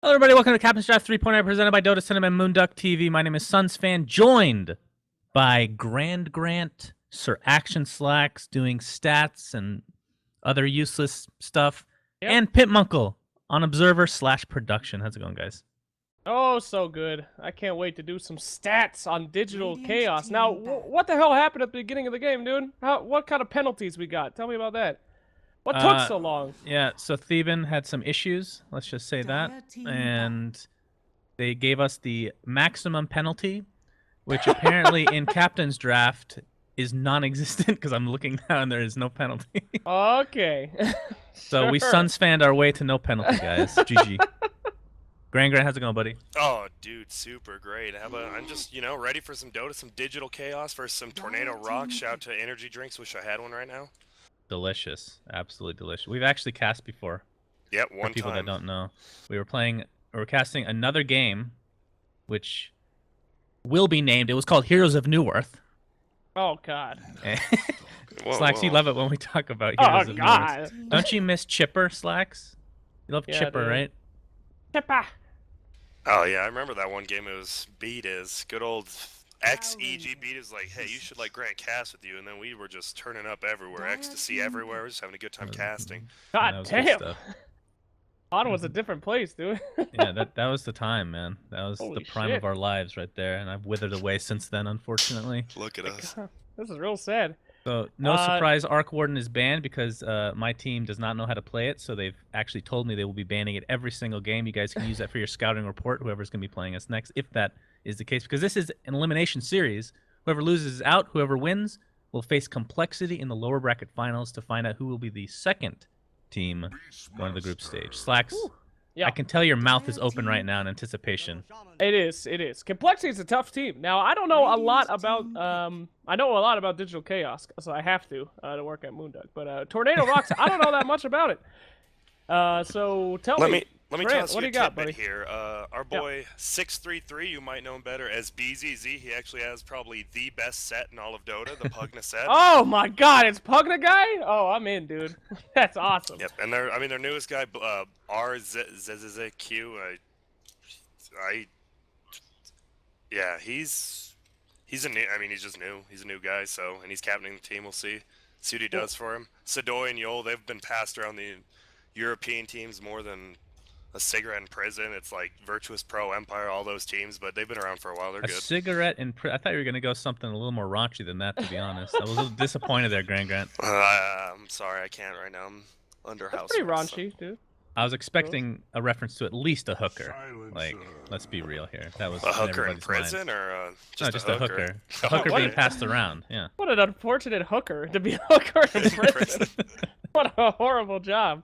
Hello, everybody. Welcome to Captain's Draft 3.0 presented by Dota Cinema and moonducktv. My name is Sunsfan, joined by Grand Grant, Sir Action Slacks, doing stats and other useless stuff, and Pitmunkle on Observer/production. How's it going, guys? Oh, so good. I can't wait to do some stats on Digital Chaos. Now, what the hell happened at the beginning of the game, dude? What kind of penalties we got? Tell me about that. What took so long? Yeah, so Theban had some issues, let's just say that, and they gave us the maximum penalty, which apparently in Captain's Draft is non-existent because I'm looking now and there is no penalty. Okay. So we Sunsfanned our way to no penalty, guys. GG. Grand Grant, how's it going, buddy? Oh, dude, super great. How about, I'm just, ready for some Dota, some Digital Chaos versus some Tornado.RoX. Shout out to energy drinks. Wish I had one right now. Delicious. Absolutely delicious. We've actually cast before. Yep, one for people time. that don't know. We were casting another game, which will be named. It was called Heroes of Newerth. Oh, God. Slacks, you love it when we talk about Heroes of God. Newerth. Don't you miss Chipper, Slacks? You love Chipper, dude. right? Chipper. Oh, yeah, I remember that one game. It was Beat good old XEG Beat is like, hey, you should let Grant cast with you, and then we were just turning up everywhere, ecstasy everywhere, we're just having a good time casting. God damn. Ottawa was a different place, dude. Yeah, that was the time, man. That was Holy the prime shit. of our lives right there, and I've withered away since then, unfortunately. Look at us. This is real sad. So, no surprise, Arc Warden is banned because my team does not know how to play it, so they've actually told me they will be banning it every single game. You guys can use that for your scouting report, whoever's going to be playing us next, if that is the case. Because this is an elimination series. Whoever loses is out. Whoever wins will face Complexity in the lower bracket finals to find out who will be the second team going to the group stage. Slacks, Yeah. I can tell your mouth is open right now in anticipation. It is. It is. Complexity is a tough team. Now, I don't know a lot about. I know a lot about Digital Chaos, so I have to work at Moonduck. But Tornado.RoX, I don't know that much about it. So tell me. Let me Grant, toss what you do a you got, tidbit buddy? here. Our boy 633, you might know him better as BZZ. He actually has probably the best set in all of Dota, the Pugna set. Oh my God, it's Pugna guy? Oh, I'm in, dude. That's awesome. Yep, and their newest guy, RZZQ. Yeah, he's a new. I mean, he's just new. He's a new guy, so and he's captaining the team. We'll see what he does for him. Sadoy and Yol, they've been passed around the European teams more than a cigarette in prison. It's like Virtuous Pro, Empire, all those teams, but they've been around for a while. They're good. A cigarette in prison? I thought you were going to go something a little more raunchy than that, to be honest. I was a little disappointed there, Grand Grant. I'm sorry, I can't right now. I'm under house That's pretty arrest, raunchy, dude. I was expecting a reference to at least a hooker. Like, let's be real here. That was A hooker in everybody's prison, mind. or No, just a hooker. A hooker being passed around, yeah. What an unfortunate hooker to be a hooker in prison. What a horrible job.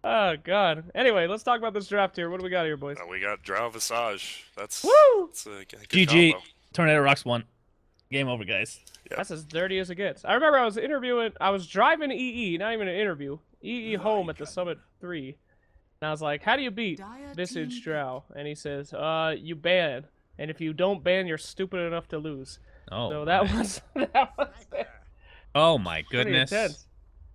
Oh, God. Anyway, let's talk about this draft here. What do we got here, boys? We got Drow Visage. That's Woo! That's a good GG. combo. Tornado.RoX won. Game over, guys. Yeah. That's as dirty as it gets. I remember I was driving EE, not even an interview, EE home at the Summit 3. And I was like, how do you beat Visage Drow? And he says, you ban. And if you don't ban, you're stupid enough to lose. Oh. So that was it. Oh my Pretty goodness. intense.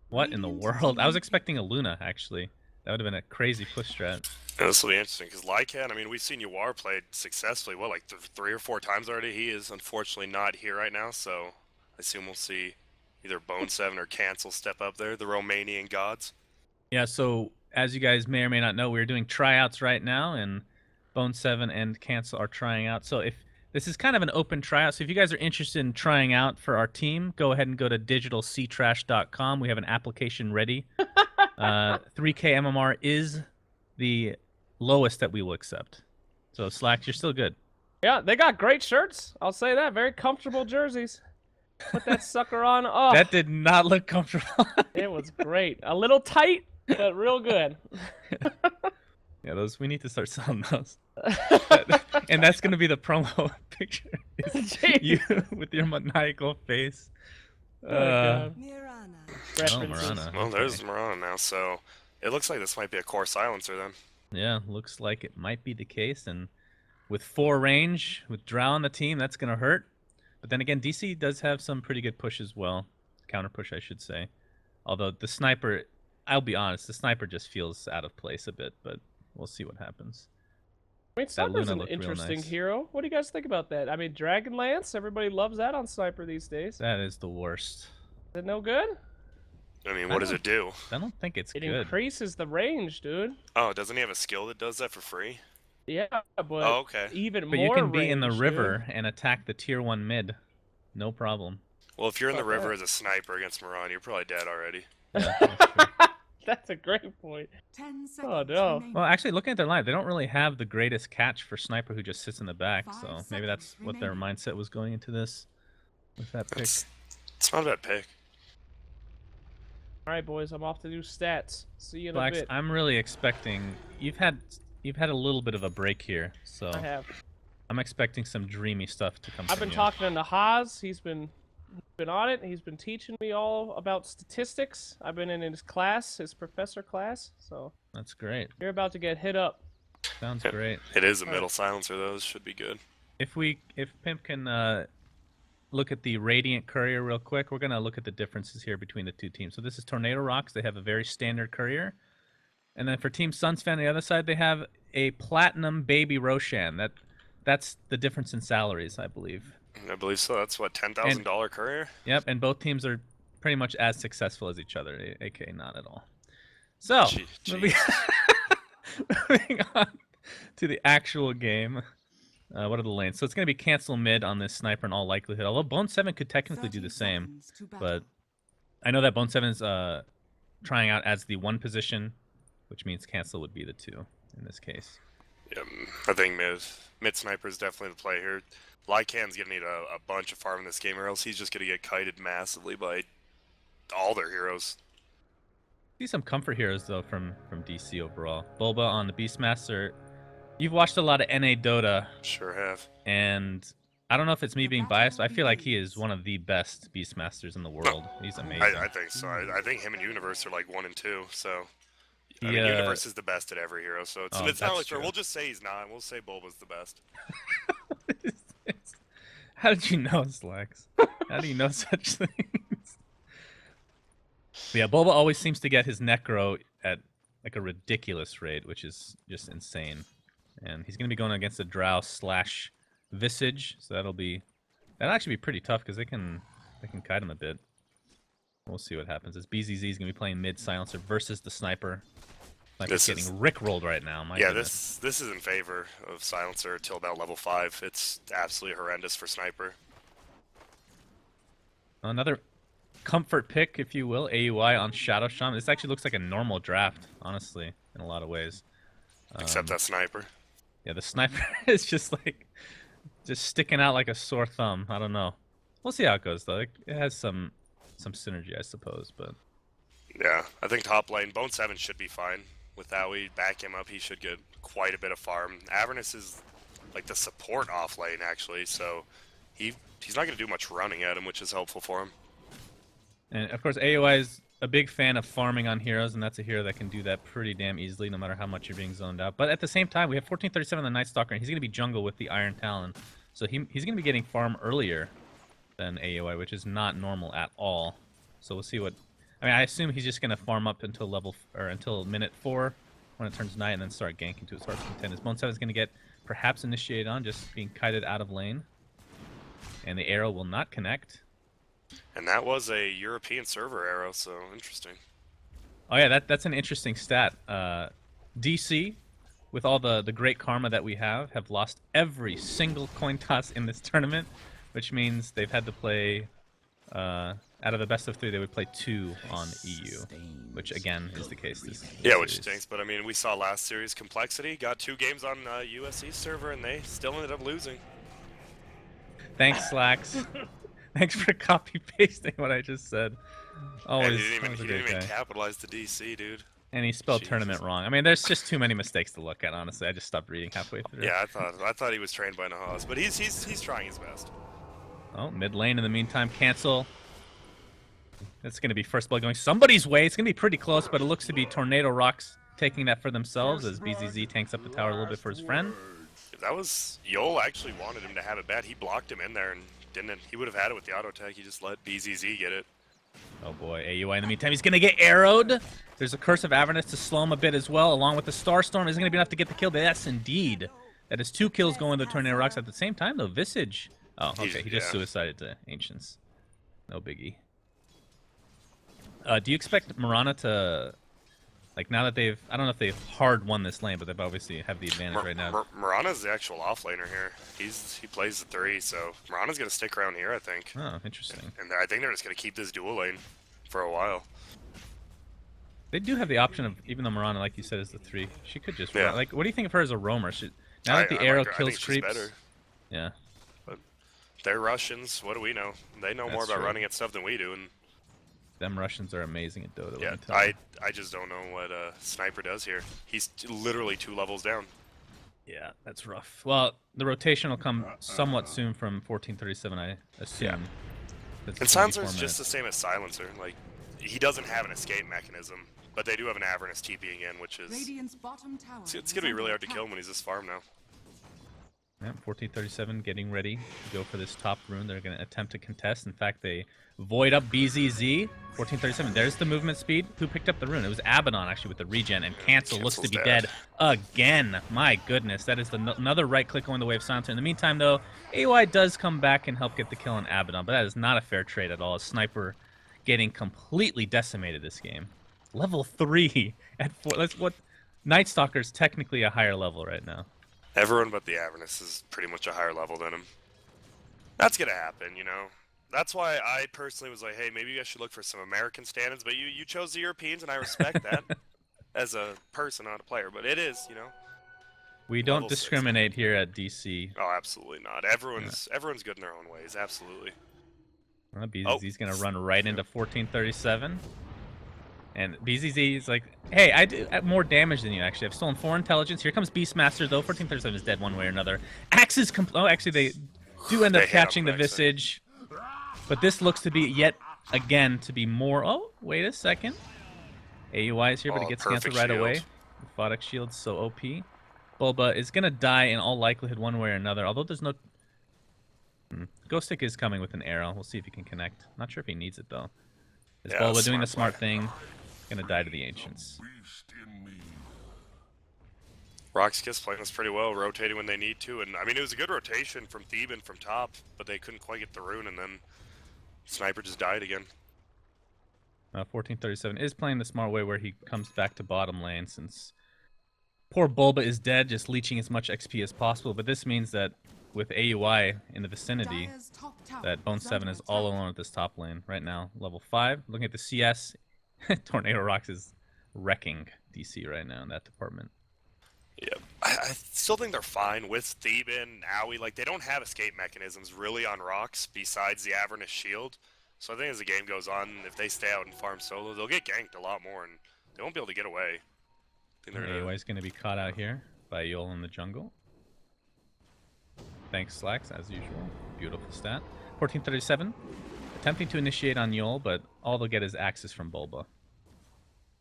What in the world? I was expecting a Luna, actually. That would have been a crazy push strat. Yeah, this will be interesting because Lycan, I mean, we've seen Yuar played successfully, what, like 3 or 4 times already? He is unfortunately not here right now, so I assume we'll see either Bone7 or Cancel step up there, the Romanian gods. Yeah, so as you guys may or may not know, we're doing tryouts right now, and Bone7 and Cancel are trying out. So if this is kind of an open tryout, so if you guys are interested in trying out for our team, go ahead and go to digitalctrash.com. We have an application ready. 3K MMR is the lowest that we will accept. So Slacks, you're still good. Yeah, they got great shirts. I'll say that. Very comfortable jerseys. Put that sucker on. Oh, That did not look comfortable. it was great. A little tight, but real good. Yeah, those we need to start selling those. And that's gonna be the promo picture. Is you with your maniacal face. Oh, God. References. References. Well, there's Mirana now, so it looks like this might be a core silencer then. Yeah, looks like it might be the case. And with 4 range, with Drow on the team, that's gonna hurt. But then again, DC does have some pretty good push as well. Counter push, I should say. Although the sniper, I'll be honest, the sniper just feels out of place a bit, but we'll see what happens. I mean, That Sniper's Luna an looked real interesting nice. hero. What do you guys think about that? I mean, Dragonlance, everybody loves that on Sniper these days. That is the worst. Is it no good? I mean, what does it do? I don't think it's It good. increases the range, dude. Oh, doesn't he have a skill that does that for free? Yeah, but Oh, okay. even But more you can be in the range, river and attack the tier 1 mid. No problem. Well, if you're in the Fuck river that. as a sniper against Moran, you're probably dead already. Yeah, that's true. Dude. That's a great point. 10 seconds Oh, no. remaining. Well, actually, looking at their line, they don't really have the greatest catch for Sniper who just sits in the back, 5 so maybe that's seconds what their remaining. mindset was going into this with that pick. It's not a bad pick. All right, boys, I'm off to do stats. See you in a Flax, bit. I'm really expecting you've had a little bit of a break here, so I have. I'm expecting some dreamy stuff to come I've from been you. talking to Haas. He's been on it. He's been teaching me all about statistics. I've been in his class, his professor class. So That's great. you're about to get hit up. Sounds Yeah. great. It is a middle silencer, though. This should be good. If Pimp can look at the Radiant Courier real quick, we're gonna look at the differences here between the two teams. So this is Tornado.RoX. They have a very standard courier, and then for Team Sunsfan on the other side, they have a Platinum Baby Roshan. That's the difference in salaries, I believe. I believe so. That's what, $10,000 courier? Yep, and both teams are pretty much as successful as each other, aka not at all. So, Gee, moving moving on to the actual game. What are the lanes? So it's going to be cancel mid on this Sniper in all likelihood, although Bone 7 could technically do the 30 same. seconds to battle. But I know that Bone 7 is trying out as the 1 position, which means cancel would be the 2 in this case. Yeah, I think mid sniper is definitely the play here. Lycan's gonna need a bunch of farm in this game, or else he's just gonna get kited massively by all their heroes. See some comfort heroes though from DC overall. Bulba on the Beastmaster. You've watched a lot of NA Dota, Sure have. and I don't know if it's me being biased, but I feel like he is one of the best Beastmasters in the world. He's amazing. I think so. I think him and Universe are like 1 and 2. So I mean, Yeah. Universe is the best at every hero. So it's Oh, not that's like true. we'll just say he's not. We'll say Bulba's the best. How did you know, Slacks? How do you know such things? But yeah, Bulba always seems to get his Necro at like a ridiculous rate, which is just insane. And he's going to be going against a Drow / Visage, so that'll actually be pretty tough because they can kite him a bit. We'll see what happens. As BZZ is going to be playing mid silencer versus the Sniper. Sniper's This is- getting rickrolled right now. My Yeah, goodness. this is in favor of Silencer till about level 5. It's absolutely horrendous for Sniper. Another comfort pick, if you will, AUI on Shadow Shaman. This actually looks like a normal draft, honestly, in a lot of ways. Except that Sniper. Yeah, the Sniper is just sticking out like a sore thumb. I don't know. We'll see how it goes, though. It has some synergy, I suppose, but Yeah, I think top lane, Bone 7 should be fine. With that, we back him up, he should get quite a bit of farm. Avernus is like the support off lane, actually, so he's not going to do much running at him, which is helpful for him. And of course, AOI is a big fan of farming on heroes, and that's a hero that can do that pretty damn easily, no matter how much you're being zoned out. But at the same time, we have 1437 on the Night Stalker, and he's going to be jungle with the Iron Talon. So he's going to be getting farm earlier than AOI, which is not normal at all. So we'll see what... I mean, I assume he's just going to farm up until until minute 4 when it turns night, and then start ganking to his heart's content. His Bone 7 is going to get perhaps initiated on, just being kited out of lane. And the arrow will not connect. And that was a European server arrow, so interesting. Oh yeah, that's an interesting stat. DC, with all the great karma that we have lost every single coin toss in this tournament, which means they've had to play, out of the best of 3, they would play 2 on EU, which again is the case this Yeah, which series. stinks, but I mean, we saw last series Complexity, got 2 games on USC server, and they still ended up losing. Thanks, Slacks. Thanks for copy pasting what I just said. Always, And he didn't always a even great guy. capitalize the DC, dude. And he spelled Jesus. tournament wrong. I mean, there's just too many mistakes to look at. Honestly, I just stopped reading halfway through. Yeah, I thought he was trained by Nahas, but he's trying his best. Oh, mid lane in the meantime, cancel. That's going to be first blood going somebody's way. It's going to be pretty close, but it looks to be Tornado.RoX taking that for themselves as BZZ tanks up the tower a little bit for his friend. If that was Yol actually wanted him to have it bad, he blocked him in there and didn't. He would have had it with the auto attack. He just let BZZ get it. Oh boy, AUI in the meantime, he's going to get arrowed. There's a Curse of Avernus to slow him a bit as well, along with the Starstorm. Isn't going to be enough to get the kill. Yes, indeed. That is 2 kills going to Tornado.RoX at the same time, though. Visage. Oh, okay. He just yeah. suicided to Ancients. No biggie. Do you expect Mirana to, like, now that they've, I don't know if they've hard won this lane, but they've obviously have the advantage right now. Mirana's the actual offlaner here. He plays the 3, so Mirana's gonna stick around here, I think. Oh, interesting. And I think they're just gonna keep this dual lane for a while. They do have the option of, even though Mirana, like you said, is the 3, she could just run. Like, what do you think of her as a roamer? Now that the arrow kills creeps. Better. Yeah. But they're Russians. What do we know? They know more about running at stuff than we do. And them Russians are amazing at Dota. yeah, I just don't know what Sniper does here. He's literally 2 levels down. Yeah, that's rough. Well, the rotation will come somewhat soon from 1437, I assume. Yeah. And Silencer's just the same as Silencer. Like, he doesn't have an escape mechanism, but they do have an Avernus TPing in, which is... It's going to be really hard to kill him when he's this farm now. Yeah, 1437 getting ready to go for this top rune. They're going to attempt to contest. In fact, they void up BZZ. 1437, there's the movement speed. Who picked up the rune? It was Abaddon, actually, with the regen, and Cancel looks to be dead again. My goodness, that is another right click going the way of Silencer. In the meantime, though, AY does come back and help get the kill on Abaddon, but that is not a fair trade at all. A Sniper getting completely decimated this game. Level 3 at 4. What? Night Stalker's technically a higher level right now. Everyone but the Avernus is pretty much a higher level than him. That's gonna happen, you know. That's why I personally was like, hey, maybe you guys should look for some American standards, but you chose the Europeans, and I respect that as a person, not a player. But it is, you know. We don't discriminate here at DC. Oh, absolutely not. Everyone's good in their own ways, absolutely. Well, BZZ's gonna run right into 1437. And BZZ is like, hey, I do more damage than you, actually. I've stolen 4 intelligence. Here comes Beastmaster, though. 1437 is dead one way or another. Axes oh, actually, they do end up catching the Visage. But this looks to be, yet again, to be more... Oh, wait a second. AUI is here, but it gets canceled right away. The Photic Shield's so OP. Bulba is going to die in all likelihood one way or another, although there's no... Ghost Stick is coming with an arrow. We'll see if he can connect. Not sure if he needs it, though. Is Bulba doing the smart thing? Gonna die to the Ancients. Roxkiss playing this pretty well, rotating when they need to, and I mean it was a good rotation from Theban from top, but they couldn't quite get the rune, and then Sniper just died again. 1437 is playing the smart way where he comes back to bottom lane since poor Bulba is dead, just leeching as much XP as possible, but this means that with AUI in the vicinity, that BO3 is all alone at this top lane right now. Level 5, looking at the CS, Tornado.RoX is wrecking DC right now in that department. Yeah, I still think they're fine with Theban, Aoi. Like, they don't have escape mechanisms really on RoX besides the Avernus Shield. So I think as the game goes on, if they stay out and farm solo, they'll get ganked a lot more, and they won't be able to get away. AOI is going to be caught out here by Yol in the jungle. Thanks, Slacks, as usual. Beautiful stat. 1437, attempting to initiate on Yol, but all they'll get is axes from Bulba.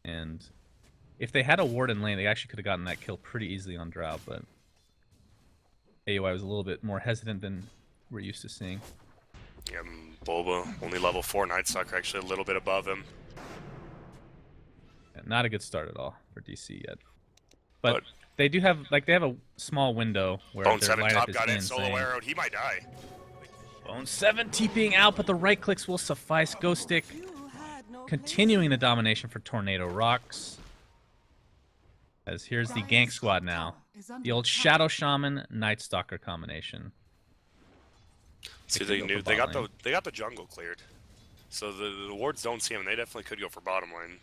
And if they had a ward in lane, they actually could have gotten that kill pretty easily on Drow, but AOI was a little bit more hesitant than we're used to seeing. Yeah, Bulba, only level 4, Night Stalker actually a little bit above him. Yeah, not a good start at all for DC yet. But they do have, like, they have a small window where their lineup is got in, solo arrowed, he might die. BO3 TPing out, but the right clicks will suffice. Ghost Stick continuing the domination for Tornado.RoX. As here's the gank squad now. The old Shadow Shaman Night Stalker combination. See, they got the jungle cleared. So the wards don't see him, and they definitely could go for bottom lane.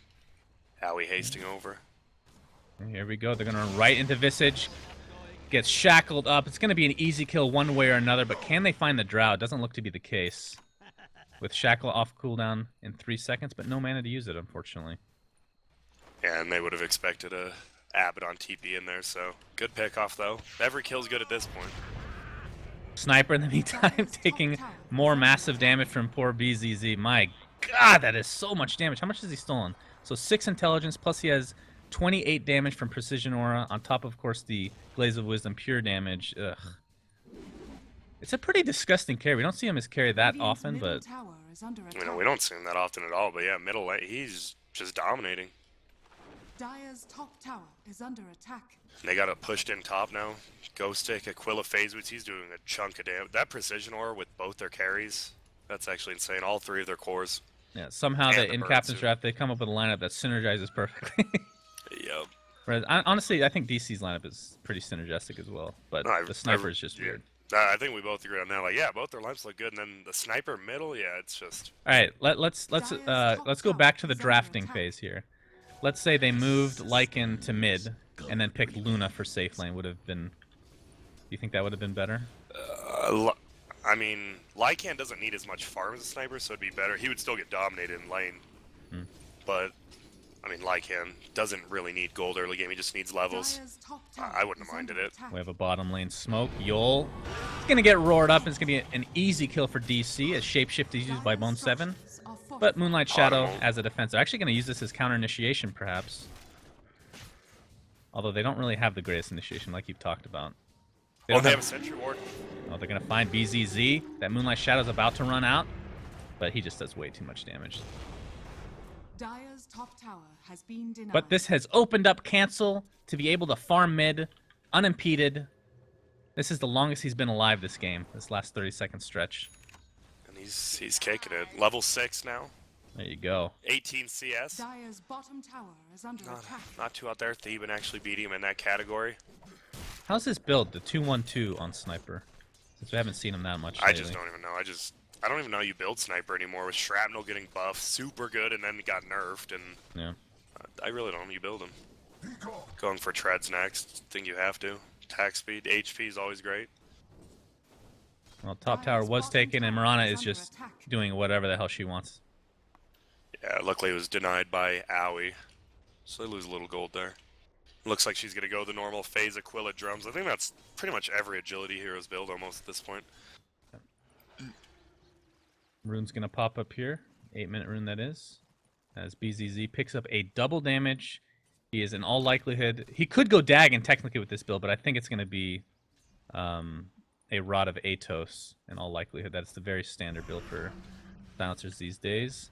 Aoi hasting over. Here we go. They're going to run right into Visage. Gets shackled up. It's going to be an easy kill one way or another, but can they find the Drow? It doesn't look to be the case. With Shackle off cooldown in 3 seconds, but no mana to use it, unfortunately. Yeah, and they would have expected a Abaddon TP in there, so good pickoff, though. Every kill's good at this point. Sniper, in the meantime, taking more massive damage from poor BZZ. My god, that is so much damage. How much has he stolen? So 6 intelligence, plus he has 28 damage from Precision Aura, on top of course, the Glaze of Wisdom pure damage. Ugh. It's a pretty disgusting carry. We don't see him as carry that often, but... You know, we don't see him that often at all, but yeah, middle lane, he's just dominating. Dire's top tower is under attack. They got it pushed in top now. Ghost Stick, Aquila Phase Boots, he's doing a chunk of damage. That Precision Ore with both their carries, that's actually insane. All 3 of their cores. Yeah, somehow And the in birds, Captain's too. Draft, they come up with a lineup that synergizes perfectly. Yep. Whereas, honestly, I think DC's lineup is pretty synergistic as well, but No, the sniper is just weird. I think we both agree on that. Like, yeah, both their lineups look good, and then the sniper middle, yeah, it's just. All right, let's go back to the drafting phase here. Let's say they moved Lycan to mid and then picked Luna for safe lane. Would have been. Do you think that would have been better? I mean, Lycan doesn't need as much farm as a sniper, so it'd be better. He would still get dominated in lane. But, I mean, Lycan doesn't really need gold early game. He just needs levels. Dire's top tower I wouldn't is have minded under it. attack. We have a bottom lane smoke. Yol. It's going to get roared up. It's going to be an easy kill for DC as Shapeshift is used by Bone 7. Structures are fortified. But Moonlight Shadow Audible. as a defense. They're actually going to use this as counter initiation, perhaps. Although they don't really have the greatest initiation like you've talked about. They don't have a Sentry Ward. Oh, they're going to find BZZ. That Moonlight Shadow's about to run out. But he just does way too much damage. Dire's top tower has been denied. But this has opened up Cancel to be able to farm mid unimpeded. This is the longest he's been alive this game, this last 30-second stretch. And he's kicking it. Level 6 now. There you go. 18 CS. Dire's bottom tower is under attack. Not too out there. Theban actually beating him in that category. How's this build, the 2-1-2 on Sniper? Since we haven't seen him that much I lately. just don't even know. I don't even know you build Sniper anymore with Shrapnel getting buffed super good and then he got nerfed and Yeah. I really don't know you build him. Going for treads next. Think you have to. Attack speed, HP is always great. Well, top tower was taken, and Mirana is just doing whatever the hell she wants. Yeah, luckily it was denied by Owie. So they lose a little gold there. Looks like she's going to go the normal phase Aquila drums. I think that's pretty much every agility hero's build almost at this point. Rune's going to pop up here. 8-minute rune, that is. As BZZ picks up a double damage. He is in all likelihood... He could go Dagon technically with this build, but I think it's going to be a Rod of Atos in all likelihood. That's the very standard build for silencers these days.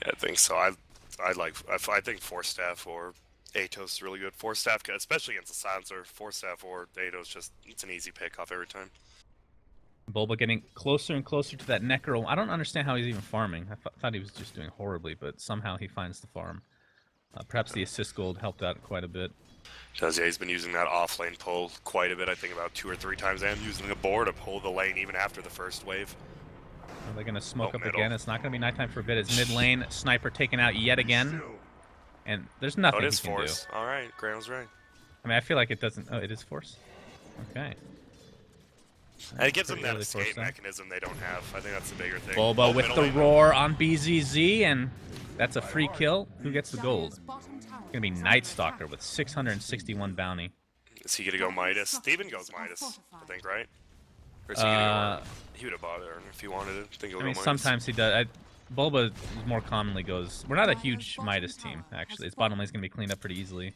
Yeah, I think so. I think Force Staff or Atos is really good. Force Staff, especially against a silencer, Force Staff or Atos, it's an easy pick off every time. Bulba getting closer and closer to that Necro. I don't understand how he's even farming. I thought he was just doing horribly, but somehow he finds the farm. Perhaps the assist gold helped out quite a bit. Does, yeah, he's been using that off-lane pull quite a bit, I think about 2 or 3 times, and using the board to pull the lane even after the first wave. Are they going to smoke up middle. again? It's not going to be nighttime for a bit. It's mid lane. Sniper taken out yet again. And there's nothing Oh, it he is can Force. All right, Graham was right. do. I mean, I feel like it doesn't... Oh, it is Force? Okay. And it gives them Pretty that early escape Force, though. mechanism they don't have. I think that's the bigger thing. Bulba Oh, with middle the lane. roar on BZZ, and that's a free kill. Who gets the gold? Dire's bottom tower It's going to be is Night under Stalker attack. with 661 bounty. Is he gonna go Midas? Steven goes Midas, I think, right? Or is he gonna go? He would have bought it if he wanted it. I think he'll I go mean, Midas. sometimes he does. Bulba more commonly goes... We're not a huge Midas team, actually. His bottom lane's going to be cleaned up pretty easily.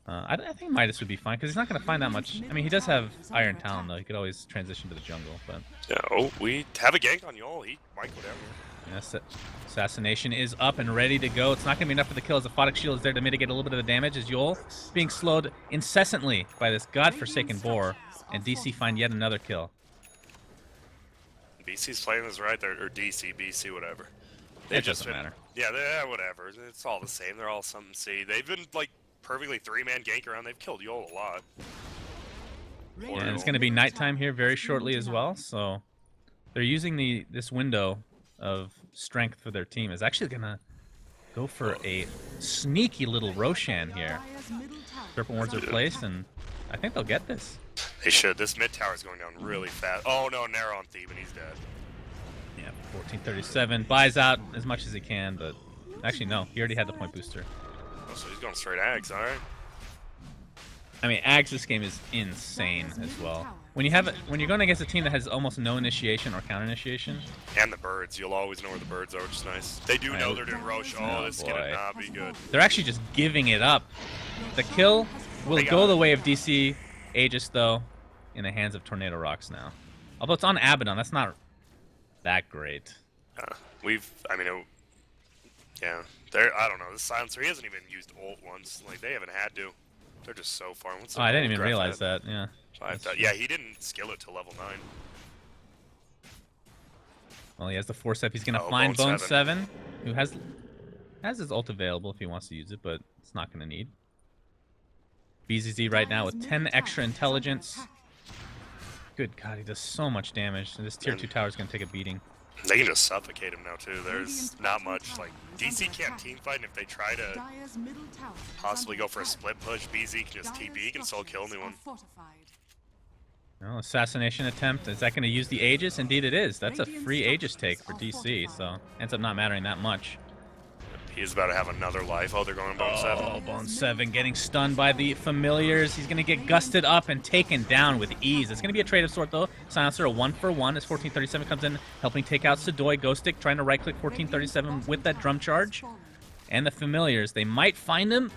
I think Midas would be fine, because he's not going to find that much... I mean, he does have Iron Talon, though. He could always transition to the jungle, but... Yeah, oh, we have a gank on Yol. He might go down here. Yes, Assassination is up and ready to go. It's not going to be enough for the kill, as the Photic Shield is there to mitigate a little bit of the damage, as Yol being slowed incessantly by this godforsaken boar, and DC find yet another kill. BC's playing this right there, or DC, BC, whatever. It doesn't matter. Yeah, whatever. It's all the same. They're all something C. They've been, like, perfectly 3-man gank around. They've killed Yol a lot. And it's going to be nighttime here very shortly as well, so they're using this window of strength for their team. Is actually going to go for a sneaky little Roshan here. Dire's middle tower Serpent wards are placed, and I think they'll get this. They should. This mid tower is going down really fast. Oh, no, Narrow on Theban. He's dead. Yeah, 1437 buys out as much as he can, but actually no, he already had the point booster. Oh, so he's going straight Ags. All right. I mean, Ags this game is insane as well. When you're going against a team that has almost no initiation or counter initiation, And the birds. You'll always know where the birds are, which is nice. They do know they're doing Roche. Oh, this is going to boy. not be good. they're actually just giving it up. The kill will They got go it. the way of DC Aegis, though, in the hands of Tornado.RoX now. Although it's on Abaddon, that's not that great. I mean, Yeah, they're, I don't know, this silencer, he hasn't even used ult once. Like, they haven't had to. They're just so far. What's Oh, I didn't even realize that. Yeah. Yeah, he didn't skill it till level 9. Well, he has the 4-step. He's gonna Oh, find Bone Bone 7. 7, who has his ult available if he wants to use it, but it's not gonna need. BZZ right now with 10 extra intelligence. Good God, he does so much damage. And this tier 2 tower is gonna take a beating. They can just suffocate him now too. There's not much. Like, DC can't team fight, and if they try to possibly go for a split push, BZ can just TP, he can still kill anyone. Well, assassination attempt. Is that going to use the Aegis? Indeed it is. That's a free Aegis take for DC, so ends up not mattering that much. He's about to have another life. Oh, they're going Bone 7. Oh, Bone 7 getting stunned by the familiars. He's going to get gusted up and taken down with ease. It's going to be a trade of sort, though. Silencer, a 1-for-1 as 1437 comes in, helping take out Sidoi. Ghostic trying to right-click 1437 with that drum charge. And the familiars, they might find him.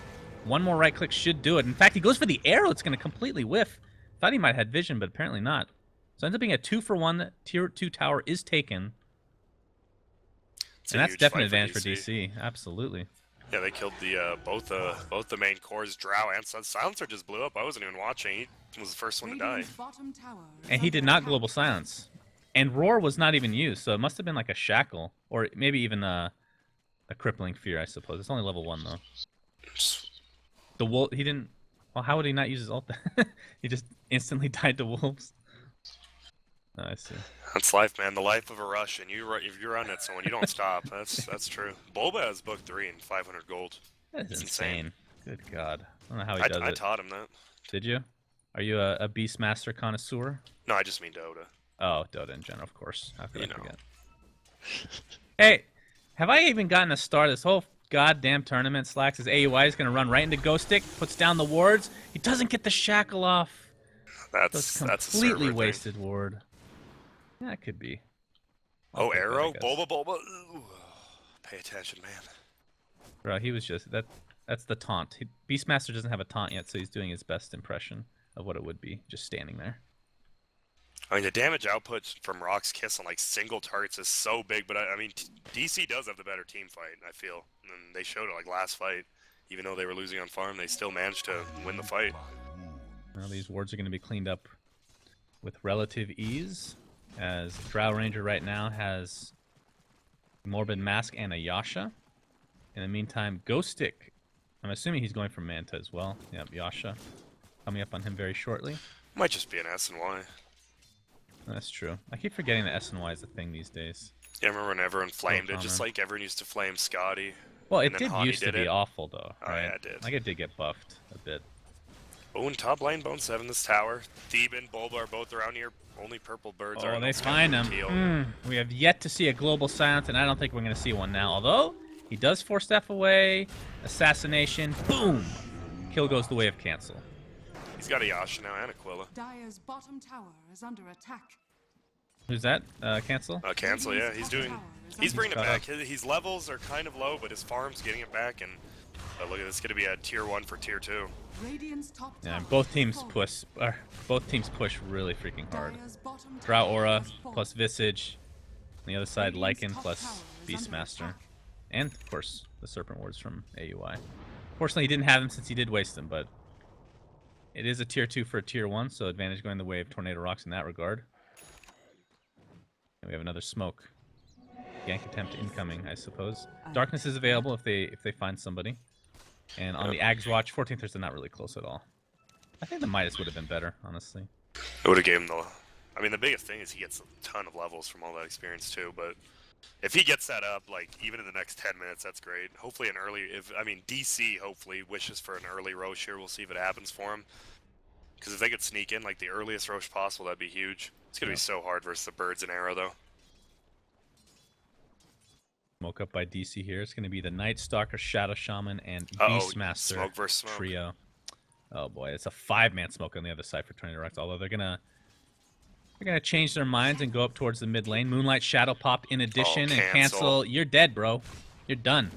One more right-click should do it. In fact, he goes for the arrow. It's going to completely whiff. Thought he might have had vision, but apparently not. So it ends up being a 2-for-1. Tier 2 tower is taken. And that's definitely an advantage for DC. Absolutely. Yeah, they killed the both the main cores. Drow and Silencer just blew up. I wasn't even watching. He was the first one to die. And he did not global silence. And Roar was not even used, so it must have been like a shackle, or maybe even a crippling fear, I suppose. It's only level 1 though. The wolf, he didn't. Well, how would he not use his ult? He just instantly died to wolves. Oh, I see. That's life, man. The life of a rush, and if you run at someone, you don't stop. That's true. Bulba has book 3 and 500 gold. That's insane. Good God. I don't know how he does it. I taught him that. Did you? Are you a Beastmaster connoisseur? No, I just mean Dota. Oh, Dota in general, of course. How could I forget? Hey, have I even gotten a start this whole goddamn tournament? Slacks. His AUI is going to run right into Ghostic, puts down the wards. He doesn't get the shackle off. That's a completely wasted ward. Yeah, it could be. Oh, arrow? Bulba. Ooh. Pay attention, man. Bro, he was just... That's the taunt. Beastmaster doesn't have a taunt yet, so he's doing his best impression of what it would be, just standing there. I mean, the damage output from RoX Kiss on, like, single targets is so big, but, I mean, DC does have the better team fight, I feel. And they showed it, like, last fight. Even though they were losing on farm, they still managed to win the fight. Well, these wards are going to be cleaned up with relative ease, as Drow Ranger right now has Morbid Mask and a Yasha. In the meantime, Ghostic, I'm assuming he's going for Manta as well. Yep, Yasha. Coming up on him very shortly. Might just be an S and Y. That's true. I keep forgetting that S and Y is a thing these days. Yeah, I remember when everyone flamed it, just like everyone used to flame Scotty. Well, it did used to be awful, though. Oh, right? yeah, it did. Like, it did get buffed a bit. Oh, and top lane, Bone 7, this tower. Theban, Bulba are both around here. Only purple birds are. Oh, they find him. We have yet to see a global silence, and I don't think we're going to see one now. Although, he does 4-step away. Assassination. Boom! Kill goes the way of cancel. He's got a Yasha now and Aquila. Dire's bottom tower is under attack. Who's that? Cancel? Cancel, yeah. He's bringing it back. His levels are kind of low, but his farm's getting it back, and look at this. It's going to be a tier 1 for tier 2. Yeah, both teams push really freaking hard. Drow Aura plus Visage. On the other side, Lycan plus Beastmaster. And, of course, the Serpent Wards from AUI. Fortunately, he didn't have them since he did waste them, but it is a tier 2 for a tier 1, so advantage going the way of Tornado.RoX in that regard. And we have another smoke. Gank attempt incoming, I suppose. Darkness is available if they find somebody. And on the Ags watch, 14th are not really close at all. I think the Midas would have been better, honestly. It would have gave him the... I mean, the biggest thing is he gets a ton of levels from all that experience, too, but if he gets that up, like, even in the next 10 minutes, that's great. Hopefully an early... DC, hopefully, wishes for an early Roche here. We'll see if it happens for him. Because if they could sneak in, like, the earliest Roche possible, that'd be huge. It's going to be so hard versus the birds and arrow, though. Smoke up by DC here. It's going to be the Night Stalker, Shadow Shaman, and Beastmaster smoke versus smoke. Trio. Oh boy, it's a 5-man smoke on the other side for Tornado.RoX. Although they're gonna change their minds and go up towards the mid lane. Moonlight Shadow popped in addition and cancel. You're dead, bro. You're done.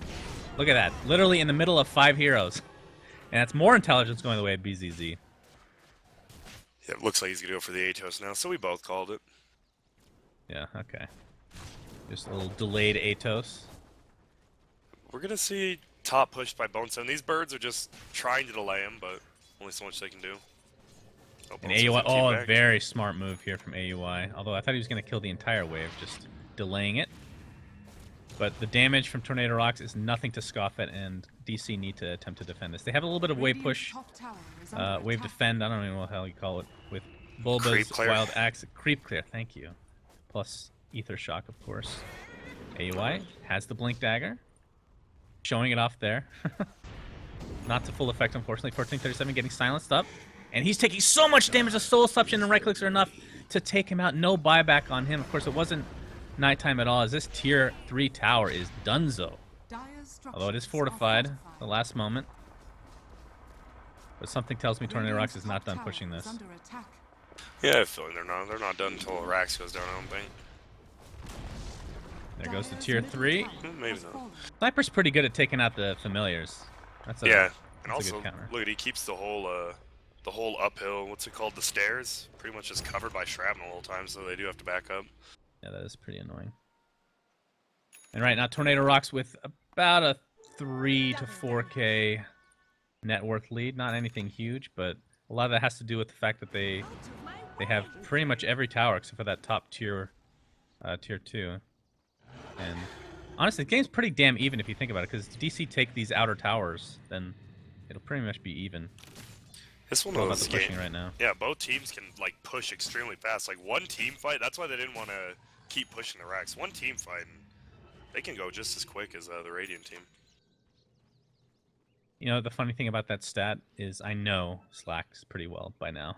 Look at that. Literally in the middle of 5 heroes, and that's more intelligence going the way of BZZ. Yeah, it looks like he's gonna go for the Atos now. So we both called it. Yeah. Okay. Just a little delayed Atos. We're gonna see top pushed by Bone 7. These birds are just trying to delay him, but only so much they can do. Oh, And Bone 7's AUI, gonna oh, keep a back. very smart move here from AUI. Although I thought he was going to kill the entire wave, just delaying it. But the damage from Tornado.RoX is nothing to scoff at, and DC need to attempt to defend this. They have a little bit of wave push, wave defend, I don't even know what the hell you call it, with Bulba's Creep clear. Wild Axe. Creep clear, thank you. Plus Ether Shock, of course. AUI has the Blink Dagger, showing it off there. Not to full effect, unfortunately. 1437 getting silenced up. And he's taking so much damage. The Soul Suction and right clicks are enough to take him out. No buyback on him. Of course, it wasn't nighttime at all, as this tier 3 tower is donezo. Although it is fortified the last moment. But something tells me Tornado.RoX is not done pushing this. Yeah, I feel like they're not done until Rax goes down, I don't think. There goes the tier 3. Maybe not. Sniper's pretty good at taking out the familiars. That's a, Yeah, and that's a also, good counter. look at, he keeps the whole uphill, what's it called, the stairs, pretty much just covered by shrapnel the whole time, so they do have to back up. Yeah, that is pretty annoying. And right now, Tornado.RoX with about a 3 to 4K net worth lead. Not anything huge, but a lot of that has to do with the fact that they have pretty much every tower except for that top tier, tier 2. And honestly, the game's pretty damn even if you think about it, because DC take these outer towers, then it'll pretty much be even. This one All about was the pushing right now. Yeah, both teams can like push extremely fast. Like one team fight, that's why they didn't want to keep pushing the Rax. One team fight, and they can go just as quick as the Radiant team. You know, the funny thing about that stat is I know Slacks pretty well by now.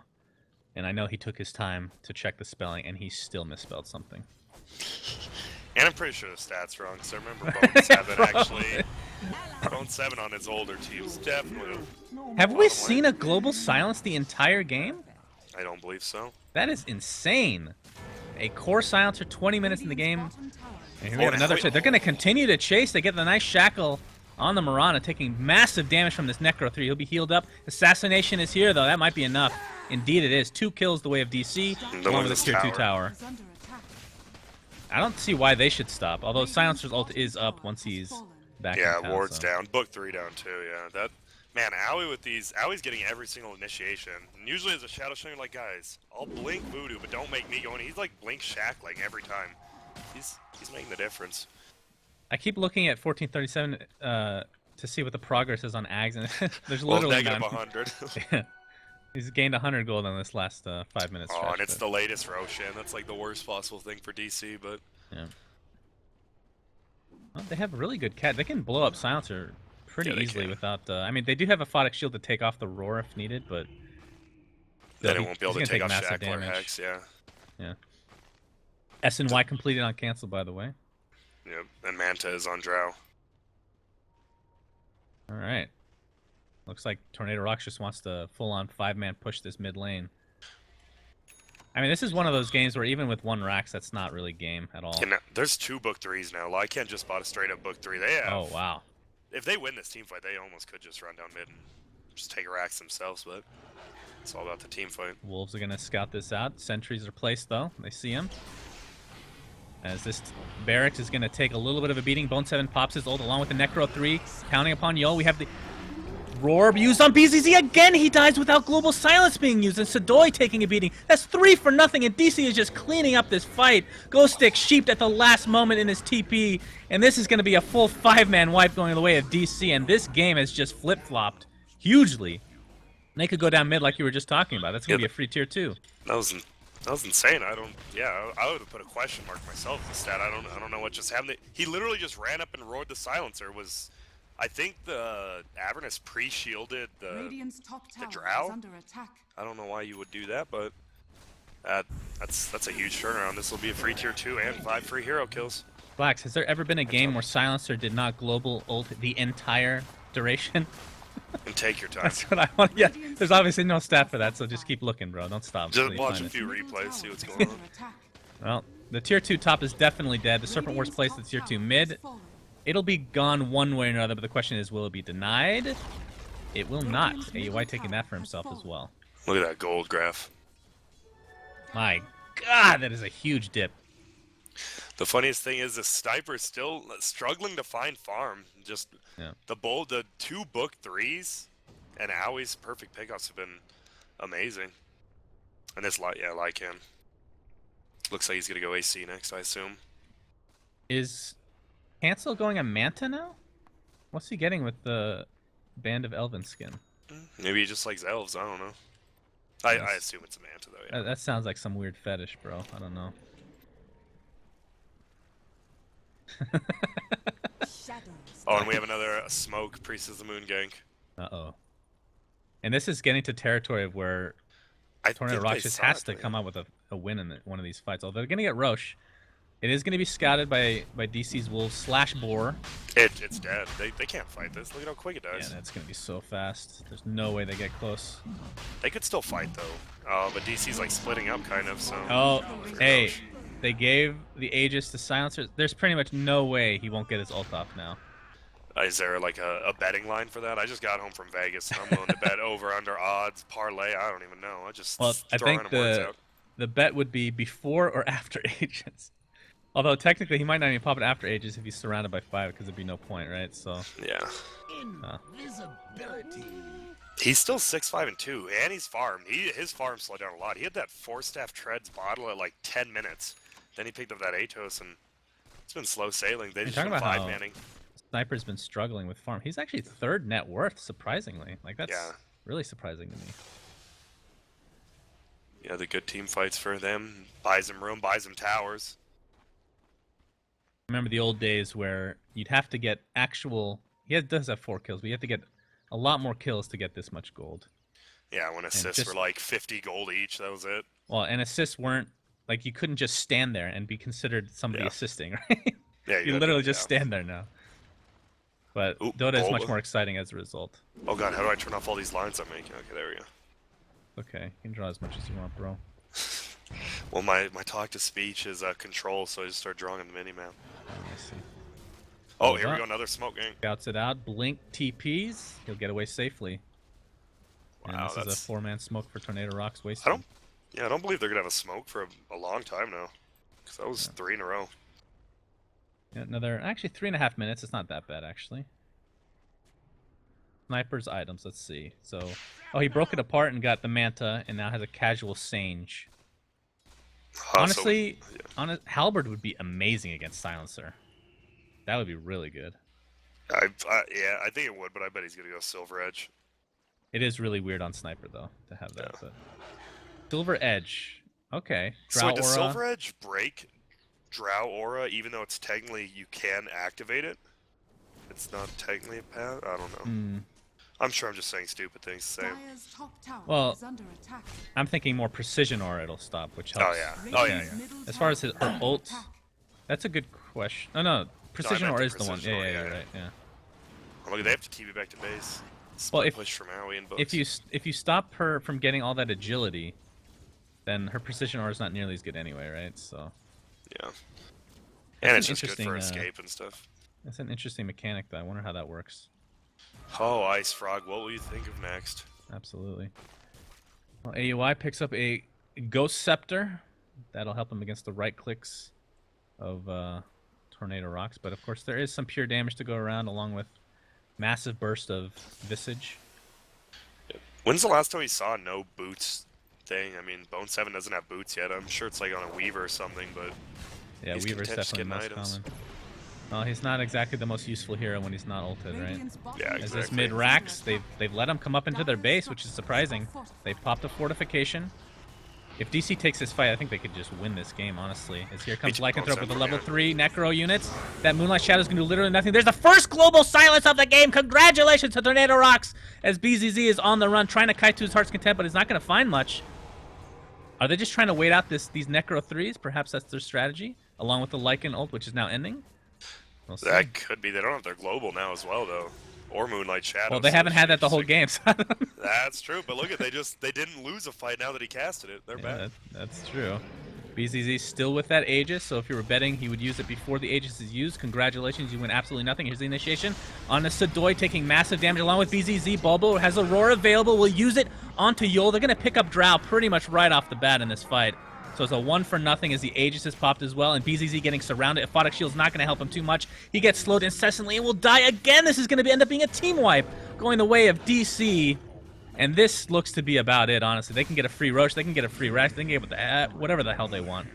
And I know he took his time to check the spelling, and he still misspelled something. And I'm pretty sure the stats wrong, because I remember Bone 7 actually. Bone 7 on his older teams, definitely. Have we seen a global silence the entire game? I don't believe so. That is insane. A core silencer 20 minutes in the game. And here we have another chase. They're going to continue to chase. They get the nice shackle on the Mirana, taking massive damage from this Necro 3. He'll be healed up. Assassination is here, though. That might be enough. Indeed it is. 2 kills the way of DC, along with the tier 2 tower. I don't see why they should stop, although Silencer's ult is up once he's back in town, Ward's so. down. Book 3 down too, yeah. That man, Owie with these, Owie's getting every single initiation. And usually as a Shadow Showing, like, guys, I'll blink Voodoo, but don't make me go in. He's like blink Shack like every time. He's making the difference. I keep looking at 1437 to see what the progress is on Ags, and there's Well, literally negative none. 100. Yeah. He's gained 100 gold on this last 5 minutes. Oh, stretch, and it's but, the latest Roshan. That's like the worst possible thing for DC, but yeah. Well, they have really good cat. They can blow up Silencer pretty easily without. I mean, they do have a Photic Shield to take off the roar if needed, but then it won't be able to take off massive Shackler damage. Hex, yeah. Yeah. SNY completed on cancel, by the way. Yep, and Manta is on Drow. All right. Looks like Tornado.RoX just wants to full-on 5-man push this mid lane. I mean, this is one of those games where even with one Rax, that's not really game at all. And there's 2 book 3s now. I can't just bought a straight-up book 3. They have. Oh, wow. If they win this team fight, they almost could just run down mid and just take a Rax themselves, but it's all about the team fight. Wolves are going to scout this out. Sentries are placed, though. They see him. As this Barracks is going to take a little bit of a beating. Bone 7 pops his ult along with the Necro 3. Counting upon Yo. We have the Roar used on BZZ again. He dies without Global Silence being used, and Sadoy taking a beating. That's 3 for nothing, and DC is just cleaning up this fight. Ghost Stick sheeped at the last moment in his TP, and this is going to be a full 5-man wipe going the way of DC, and this game has just flip-flopped hugely. They could go down mid like you were just talking about. That's going to be a free tier 2. That was insane. I would have put a question mark myself with the stat. I don't know what just happened. He literally just ran up and roared the silencer. I think the Avernus pre-shielded the Drow. I don't know why you would do that, but that's a huge turnaround. This will be a free tier 2 and 5 free hero kills. Blacks, has there ever been a game where Silencer did not global ult the entire duration? And take your time. That's what I want. Yeah, there's obviously no stat for that, so just keep looking, bro. Don't stop. Just watch a few replays, see what's going on. Well, the tier 2 top is definitely dead. The Serpent War's placed at tier 2 mid. It'll be gone one way or another, but the question is, will it be denied? It will not. AUI taking that for himself as well. Look at that gold graph. My God, that is a huge dip. The funniest thing is the sniper's still struggling to find farm. Just the 2 book 3s and Owie's perfect pickups have been amazing. And this like him. Looks like he's gonna go AC next, I assume. Is Cancel going a Manta now? What's he getting with the Band of Elven skin? Maybe he just likes elves, I don't know. I assume it's a Manta though, yeah. That sounds like some weird fetish, bro. I don't know. Oh, and we have another smoke, Priest of the Moon gank. Uh-oh. And this is getting to territory of where Tornado.RoX just has to come out with a win in one of these fights. Although they're going to get Roche. It is going to be scouted by DC's Wolves / Boar. It's dead. They can't fight this. Look at how quick it does. Yeah, that's going to be so fast. There's no way they get close. They could still fight, though. But DC's, like, splitting up, kind of, so... Oh, hey. They gave the Aegis to Silencer. There's pretty much no way he won't get his ult off now. Is there, like, a betting line for that? I just got home from Vegas, and I'm willing to bet over, under, odds, parlay. I don't even know. I think the bet would be before or after Aegis. Although, technically, he might not even pop it after Aegis if he's surrounded by 5, because there'd be no point, right? So. Yeah. Invisibility. He's still 6'5" and 2, and he's farmed. His farm slowed down a lot. He had that 4-staff treads bottle at like 10 minutes. Then he picked up that Atos, and it's been slow sailing. They just been 5-manning. Sniper's been struggling with farm. He's actually 3rd net worth, surprisingly. Like, that's really surprising to me. Yeah, the good team fights for them. Buys him room, buys him towers. Remember the old days where you'd have to get actual... He does have 4 kills, but you have to get a lot more kills to get this much gold. Yeah, when assists were like 50 gold each, that was it. Well, and assists weren't... Like, you couldn't just stand there and be considered somebody assisting, right? Yeah, you literally just stand there now. But Dota is much more exciting as a result. Oh god, how do I turn off all these lines I'm making? Okay, there we go. Okay, you can draw as much as you want, bro. Well, my talk-to-speech is control, so I just start drawing on the mini-map. I see. Oh, here we go, another smoke gang. Scouts it out, blink TPs, he'll get away safely. Wow, and this is a 4-man smoke for Tornado.RoX wasted. I don't believe they're gonna have a smoke for a long time now. Because that was 3 in a row. Yeah, another, actually 3.5 minutes, it's not that bad, actually. Sniper's items, let's see. So, he broke it apart and got the Manta, and now has a casual Sange. Honestly, Halberd would be amazing against Silencer. That would be really good. Yeah, I think it would, but I bet he's gonna go Silver Edge. It is really weird on Sniper though to have that. But Silver Edge, okay. So does Silver Edge break Drow Aura, even though it's technically you can activate it? It's not technically a path. I don't know. I'm sure I'm just saying stupid things to say. Well, I'm thinking more Precision Aura it'll stop, which helps. Oh yeah. As far as her ult, that's a good question. Oh no, Precision Aura is the one. Yeah, right. Yeah. Oh, look, they have to TV back to base. Well, push from Maui and books. if you stop her from getting all that agility, then her Precision Aura is not nearly as good anyway, right? So. Yeah. And it's just good for escape and stuff. That's an interesting mechanic, though. I wonder how that works. Oh, Ice Frog, what will you think of next? Absolutely. Well, AUI picks up a Ghost Scepter. That'll help him against the right clicks of Tornado.RoX. But, of course, there is some pure damage to go around, along with massive burst of Visage. When's the last time we saw no boots thing? I mean, Bone 7 doesn't have boots yet. I'm sure it's like on a Weaver or something, but... Yeah, Weaver's definitely the most common. Well, he's not exactly the most useful hero when he's not ulted, right? Yeah, exactly. As this mid-Rax, they've let him come up into their base, which is surprising. They've popped a fortification. If DC takes this fight, I think they could just win this game, honestly. As here comes Lycanthrope with the level 3 Necro units. That Moonlight Shadow's going to do literally nothing. There's the first global silence of the game. Congratulations to Tornado.RoX as BZZ is on the run, trying to kite to his heart's content, but he's not going to find much. Are they just trying to wait out these Necro 3s? Perhaps that's their strategy, along with the Lycan ult, which is now ending? We'll see. That could be. They don't have their global now as well, though. Or Moonlight Shadow. Well, they haven't had that the whole game. So that's true, but look at they didn't lose a fight now that he casted it. They're back. That's true. BZZ still with that Aegis, so if you were betting he would use it before the Aegis is used, congratulations, you win absolutely nothing. Here's the initiation on a Sadoy, taking massive damage along with BZZ. Bulbo has Aurora available, will use it onto Yol. They're going to pick up Drow pretty much right off the bat in this fight. So it's a 1-for-0 as the Aegis is popped as well, and BZZ getting surrounded. Aphotic Shield's not going to help him too much. He gets slowed incessantly and will die again. This is going to end up being a team wipe, going the way of DC. And this looks to be about it, honestly. They can get a free Roche, they can get a free Rex, they can get whatever the hell they want.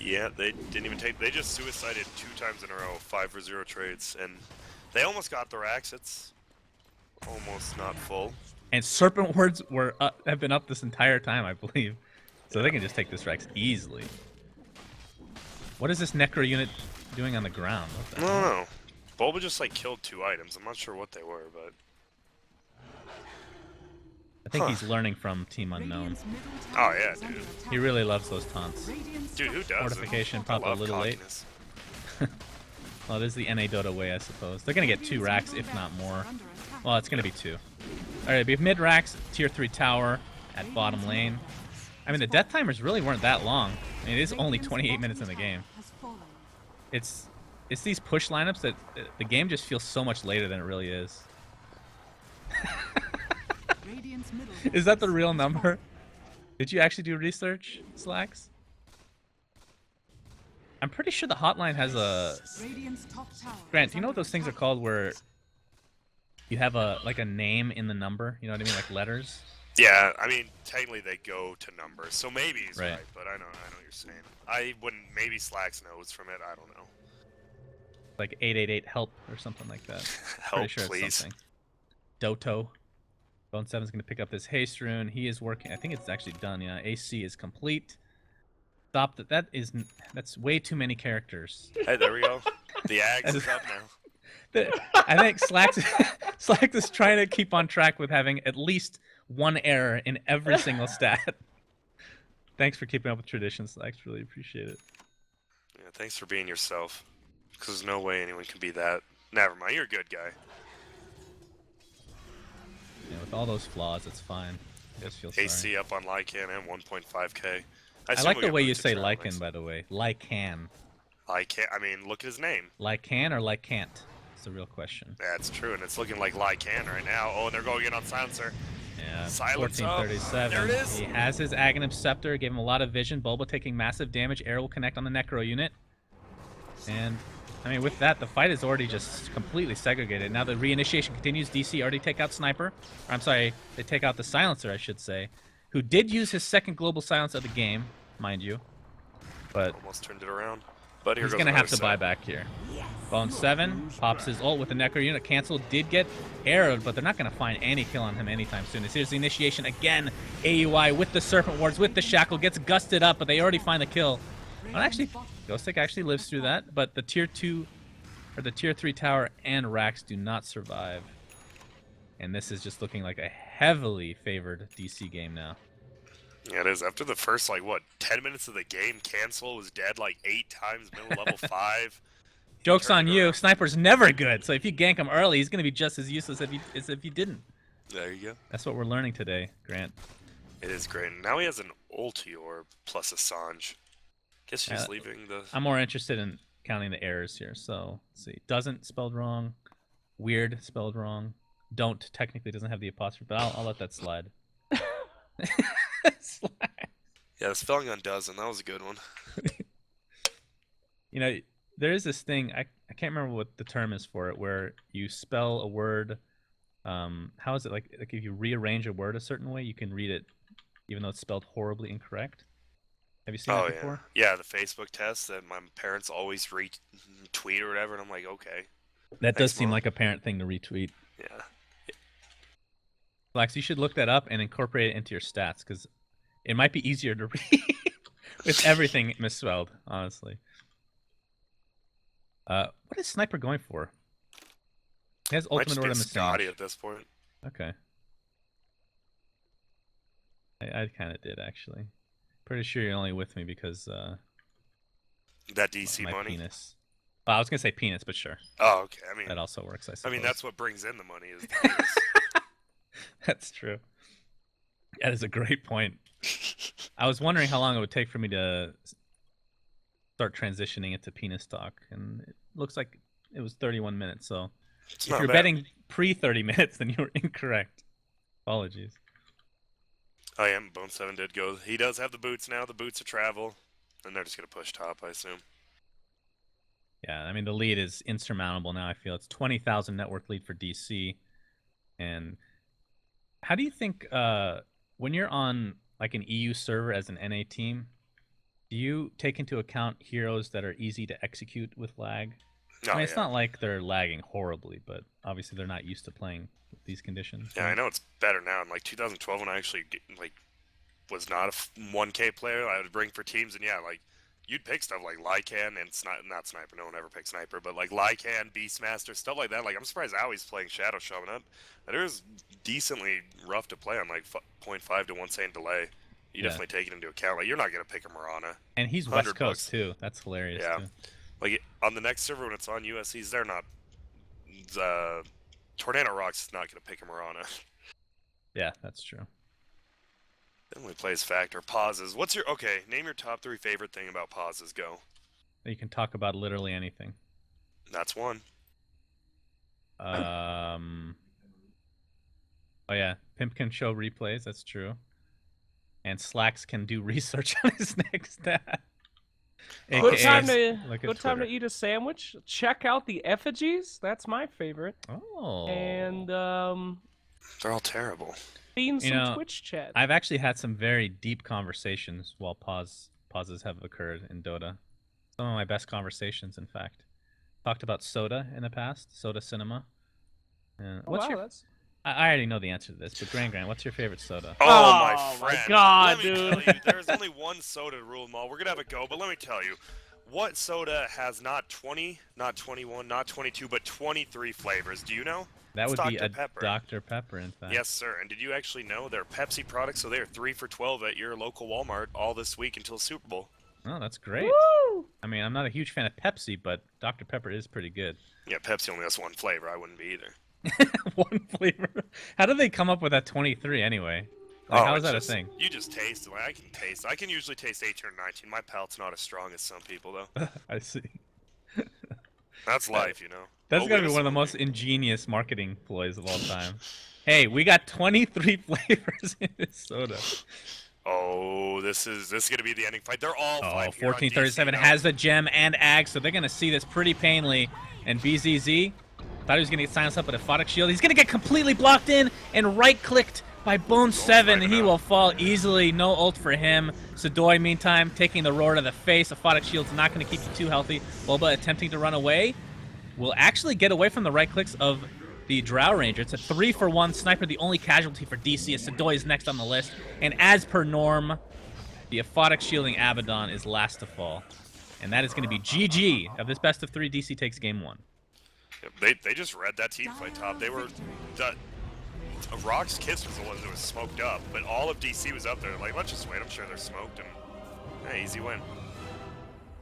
Yeah, they didn't even take. They just suicided 2 times in a row, 5-for-0 trades, and they almost got the racks. It's almost not full. And Serpent Words have been up this entire time, I believe. So they can just take this Rex easily. What is this Necro unit doing on the ground? What the hell? No. Bulba just like killed 2 items. I'm not sure what they were, but I think he's learning from Team Unknown. oh yeah, dude. He really loves those taunts. Dude, who does? Fortification pop a little late. Well, it is the NA Dota way, I suppose. They're going to get 2 racks, if not more. Well, it's going to be 2. All right, we have mid racks, tier 3 tower at bottom lane. I mean, the death timers really weren't that long. I mean, it is only 28 minutes in the game. It's these push lineups that the game just feels so much later than it really is. Is that the real number? Did you actually do research, Slacks? I'm pretty sure the hotline has a... Grant, do you know what those things are called where you have a name in the number? You know what I mean? Like letters? Yeah, I mean, technically they go to numbers, so maybe he's Right. right, but I know what you're saying. I wouldn't, maybe Slacks knows from it, I don't know. Like 888 help or something like that. Help, Pretty sure please. it's something. Doto. Bone 7's going to pick up this haste rune. He is working. I think it's actually done. Yeah, AC is complete. Stop that. That's way too many characters. Hey, there we go. The Ags is up now. I think Slacks is trying to keep on track with having at least 1 error in every single stat. Thanks for keeping up with traditions, Slacks. Really appreciate it. Yeah, thanks for being yourself. Because there's no way anyone can be that. Never mind, you're a good guy. Yeah, with all those flaws, it's fine. I just feel sorry. AC up on Lycan and 1.5k. I like the way you say Lycan, by the way. Lycan. Lycan, I mean, look at his name. Lycan or Lycant? It's the real question. That's true, and it's looking like Lycan right now. Oh, and they're going in on Silencer. Yeah, Silence up. 1437. There it is. He has his Aghanim Scepter, gave him a lot of vision. Bulba taking massive damage. Air will connect on the Necro unit. And, I mean, with that, the fight is already just completely segregated. Now the reinitiation continues. DC already take out Sniper. Or, I'm sorry, they take out the Silencer, I should say, who did use his second global silence of the game, mind you. But almost turned it around. But here he's goes going to have to another buy set. back here. Bone 7 pops his ult with the Necro unit. Cancel did get arrowed, but they're not going to find any kill on him anytime soon. Here's the initiation again. AUI with the Serpent Wards, with the Shackle, gets gusted up, but they already find the kill. Well, actually, Ghostic actually lives through that, but the tier 2 or the tier 3 tower and racks do not survive. And this is just looking like a heavily favored DC game now. Yeah, it is. After the first, like, what, 10 minutes of the game, Cancel was dead like 8 times, middle level 5. Joke's on you. Sniper's never good, so if you gank him early, he's going to be just as useless as if you didn't. There you go. That's what we're learning today, Grant. It is great. And now he has an ulti orb plus Assange. Guess she's leaving the... I'm more interested in counting the errors here. So, let's see. Doesn't spelled wrong. Weird spelled wrong. Don't technically doesn't have the apostrophe, but I'll let that slide. Yeah, the spelling on doesn't. That was a good one. You know, there is this thing, I can't remember what the term is for it, where you spell a word, how is it, like if you rearrange a word a certain way, you can read it even though it's spelled horribly incorrect? Have you seen that before? Yeah, the Facebook test that my parents always retweet or whatever, and I'm like, okay. That does Thanks, seem Mom. like a parent thing to retweet. Yeah. Flax, you should look that up and incorporate it into your stats, because it might be easier to read with everything misspelled, honestly. What is Sniper going for? He has Might ultimate just be order a Scotty Message. at this point. Okay. I kind of did, actually. Pretty sure you're only with me because That DC my money? penis. Well, I was going to say penis, but sure. Oh, okay. I mean, That also works, I I suppose. mean that's what brings in the money is the penis. That's true. That is a great point. I was wondering how long it would take for me to start transitioning into penis talk, and it looks like it was 31 minutes. So It's if not you're bad. betting pre 30 minutes, then you were incorrect. Apologies. Oh yeah, Bone 7 did go. He does have the boots now. The boots of travel, and they're just gonna push top, I assume. Yeah, I mean the lead is insurmountable now. I feel it's 20,000 network lead for DC. And how do you think when you're on like an EU server as an NA team, do you take into account heroes that are easy to execute with lag? Oh I mean, it's yeah. not like they're lagging horribly, but obviously they're not used to playing with these conditions. Yeah, right? I know it's better now. In like 2012, when I actually was not a 1K player, I would bring for teams, and yeah, like you'd pick stuff like Lycan and not Sniper. No one ever picked Sniper, but like Lycan, Beastmaster, stuff like that. Like I'm surprised Owie's playing Shadow Shaman. That it was decently rough to play on like 0.5 to 1 second delay. You Yeah. definitely take it into account. Like you're not gonna pick a Mirana. And he's West Coast too. That's hilarious Yeah. too. Like on the next server when it's on USCs, they're not. Tornado.RoX is not gonna pick a Mirana. Yeah, that's true. Definitely plays factor. Pauses. What's your name your top 3 favorite thing about pauses. Go. You can talk about literally anything. That's one. Oh yeah, Pimp can show replays. That's true. And Slacks can do research on his next stat. Good AKA, time to look at good time to Twitter. eat a sandwich. Check out the effigies. That's my favorite. Oh. And They're all terrible. seen some know, Twitch chat. I've actually had some very deep conversations while pauses have occurred in Dota. Some of my best conversations, in fact. Talked about Soda in the past, Soda Cinema. Oh, What's wow, your? that's... I already know the answer to this, but Gran, what's your favorite soda? Oh, Oh, my my friend. God, let me dude. tell you, there's only one soda to rule them all. We're gonna have a go, but let me tell you, what soda has not 20, not 21, not 22, but 23 flavors? Do you know? That It's would be Dr. a Pepper. Dr. Pepper, in fact. Yes, sir. And did you actually know they're Pepsi products? So they're 3 for 12 at your local Walmart all this week until Super Bowl. Oh, that's great. Woo! I mean, I'm not a huge fan of Pepsi, but Dr. Pepper is pretty good. Yeah, Pepsi only has one flavor. I wouldn't be either. One flavor. How did they come up with that 23 anyway? Like, how is that a thing? You just taste it. Like, I can taste. I can usually taste 18 or 19. My palate's not as strong as some people, though. I see. That's life, you know. That's Oh, gotta wait be a one of the most second. ingenious marketing ploys of all time. Hey, we got 23 flavors in this soda. Oh, this is gonna be the ending fight. They're all Oh, fighting here on 1437 DC now. has the gem and Ag, so they're gonna see this pretty painfully. And BZZ thought he was gonna get silenced up with a Photic Shield. He's gonna get completely blocked in and right-clicked by Bone 7, and he will fall easily. No ult for him. Sadoy, meantime, taking the roar to the face. A Photic Shield's not gonna keep you too healthy. Boba attempting to run away. Will actually get away from the right clicks of the Drow Ranger. It's a 3-for-1 sniper, the only casualty for DC, as Sadoy is next on the list. And as per norm, the aphotic shielding Abaddon is last to fall. And that is going to be GG of this best of 3. DC takes game 1. They just read that team fight top. They were RoX Kiss was the one that was smoked up, but all of DC was up there. Like, let's just wait. I'm sure they're smoked, and yeah, easy win.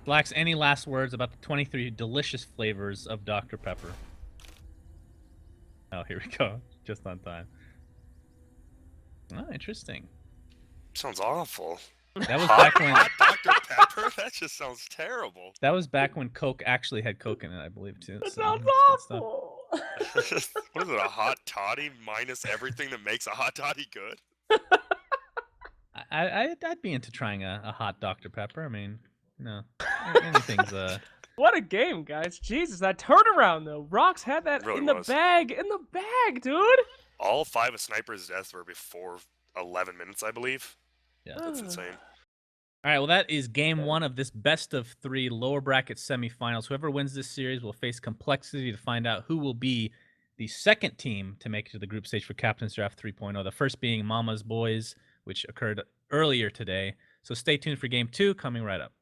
Blacks, any last words about the 23 delicious flavors of Dr. Pepper? Oh, here we go. Just on time. Oh, interesting. Sounds awful. That was back when Hot Dr. Pepper? That just sounds terrible. that was back when Coke actually had Coke in it, I believe, too. That so sounds it's good stuff. awful. What is it, a hot toddy minus everything that makes a hot toddy good? I'd be into trying a hot Dr. Pepper. I mean, no, anything's What a game, guys. Jesus, that turnaround, though. RoX had that Really in the was. bag. In the bag, dude. All 5 of Sniper's deaths were before 11 minutes, I believe. yeah. That's insane. All right, well, that is game 1 of this best of 3 lower bracket semifinals. Whoever wins this series will face complexity to find out who will be the second team to make it to the group stage for Captain's Draft 3.0. The first being Mama's Boys, which occurred earlier today. So stay tuned for game 2 coming right up.